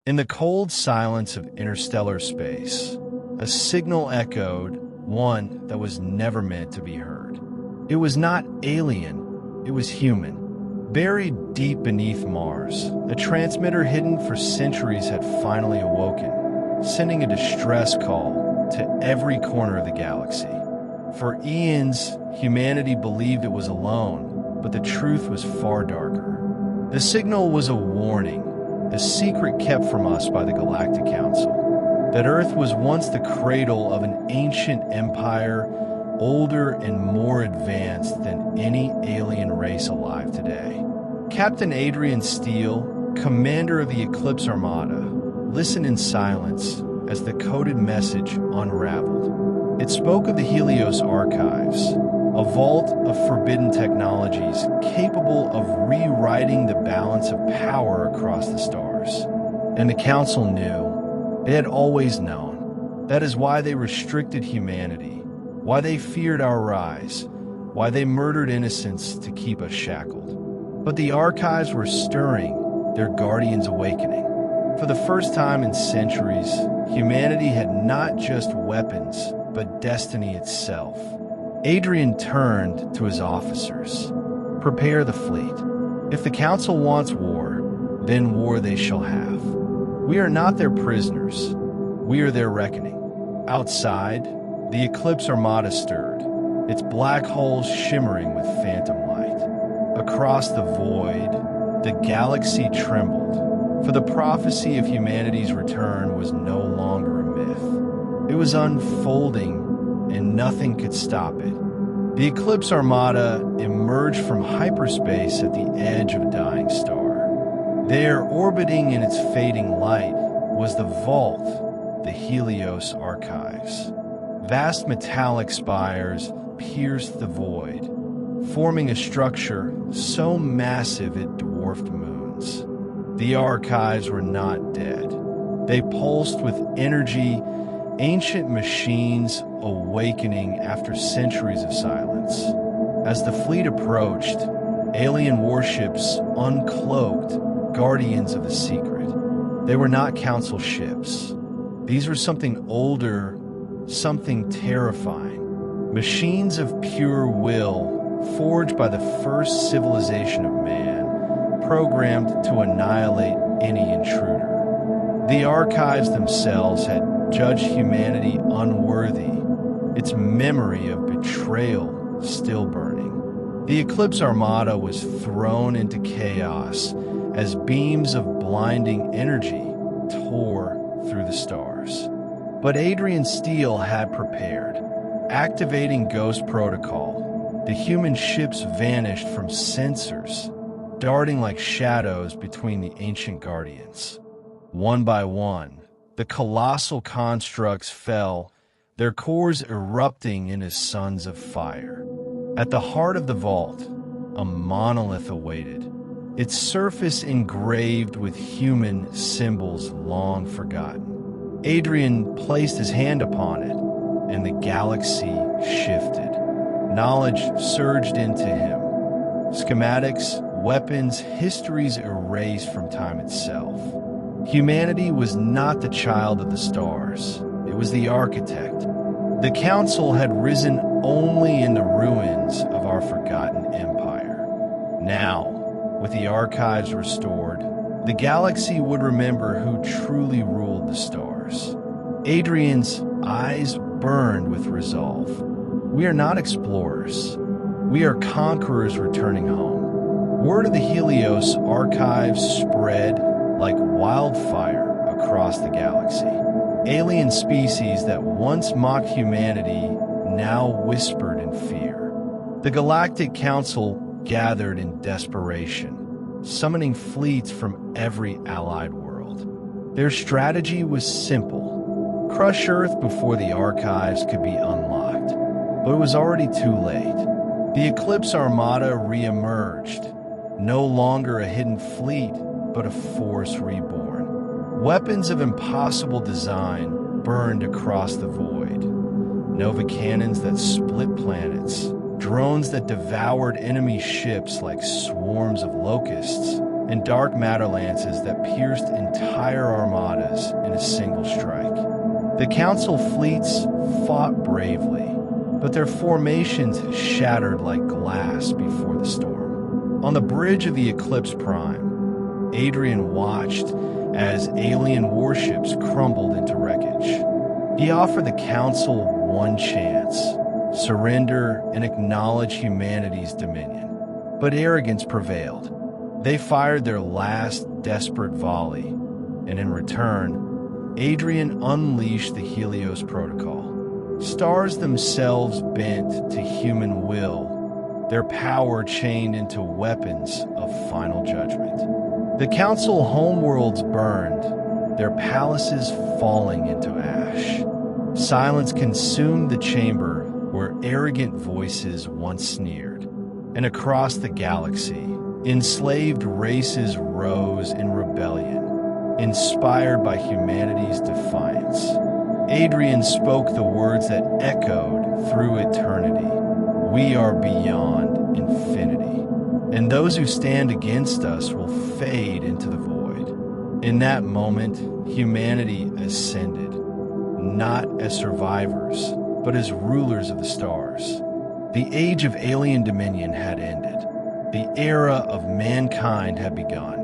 In the cold silence of interstellar space, a signal echoed, one that was never meant to be heard. It was not alien, it was human. Buried deep beneath Mars, a transmitter hidden for centuries had finally awoken, sending a distress call to every corner of the galaxy. For eons, humanity believed it was alone, but the truth was far darker. The signal was a warning, a secret kept from us by the Galactic Council, that Earth was once the cradle of an ancient empire, older and more advanced than any alien race alive today. Captain Adrian Steele, commander of the Eclipse Armada, listened in silence as the coded message unraveled. It spoke of the Helios Archives, a vault of forbidden technologies capable of rewriting the balance of power across the stars. And the Council knew, they had always known. That is why they restricted humanity, why they feared our rise, why they murdered innocents to keep us shackled. But the archives were stirring, their guardians awakening. For the first time in centuries, humanity had not just weapons, but destiny itself. Adrian turned to his officers. Prepare the fleet. If the Council wants war, then war they shall have. We are not their prisoners. We are their reckoning. Outside, the Eclipse Armada stirred, its black holes shimmering with phantom light. Across the void, the galaxy trembled, for the prophecy of humanity's return was no longer a myth. It was unfolding, and nothing could stop it. The Eclipse Armada emerged from hyperspace at the edge of a dying star. There, orbiting in its fading light, was the vault, the Helios Archives. Vast metallic spires pierced the void, forming a structure so massive it dwarfed moons. The archives were not dead. They pulsed with energy, ancient machines awakening after centuries of silence. As the fleet approached, alien warships uncloaked, guardians of the secret. They were not Council ships. These were something older, something terrifying. Machines of pure will, forged by the first civilization of man, programmed to annihilate any intruder. The archives themselves had judged humanity unworthy, its memory of betrayal still burning. The Eclipse Armada was thrown into chaos as beams of blinding energy tore through the stars. But Adrian Steele had prepared. Activating Ghost Protocol, the human ships vanished from sensors, darting like shadows between the ancient guardians. One by one, the colossal constructs fell, their cores erupting into suns of fire. At the heart of the vault, a monolith awaited, its surface engraved with human symbols long forgotten. Adrian placed his hand upon it, and the galaxy shifted. Knowledge surged into him. Schematics, weapons, histories erased from time itself. Humanity was not the child of the stars. It was the architect. The Council had risen only in the ruins of our forgotten empire. Now, with the archives restored, the galaxy would remember who truly ruled the stars. Adrian's eyes burned with resolve. We are not explorers. We are conquerors returning home. Word of the Helios Archives spread like wildfire across the galaxy. Alien species that once mocked humanity now whispered in fear. The Galactic Council gathered in desperation, summoning fleets from every allied world. Their strategy was simple: crush Earth before the archives could be unlocked. But it was already too late. The Eclipse Armada re-emerged, no longer a hidden fleet, but a force reborn. Weapons of impossible design burned across the void. Nova cannons that split planets, drones that devoured enemy ships like swarms of locusts, and dark matter lances that pierced entire armadas in a single strike. The Council fleets fought bravely, but their formations shattered like glass before the storm. On the bridge of the Eclipse Prime, Adrian watched as alien warships crumbled into wreckage. He offered the Council one chance: surrender and acknowledge humanity's dominion. But arrogance prevailed. They fired their last desperate volley, and in return, Adrian unleashed the Helios Protocol. Stars themselves bent to human will, their power chained into weapons of final judgment. The Council homeworlds burned, their palaces falling into ash. Silence consumed the chamber where arrogant voices once sneered. And across the galaxy, enslaved races rose in rebellion, inspired by humanity's defiance. Adrian spoke the words that echoed through eternity: "We are beyond infinity, and those who stand against us will fade into the void." In that moment, humanity ascended, not as survivors, but as rulers of the stars. The age of alien dominion had ended. The era of mankind had begun.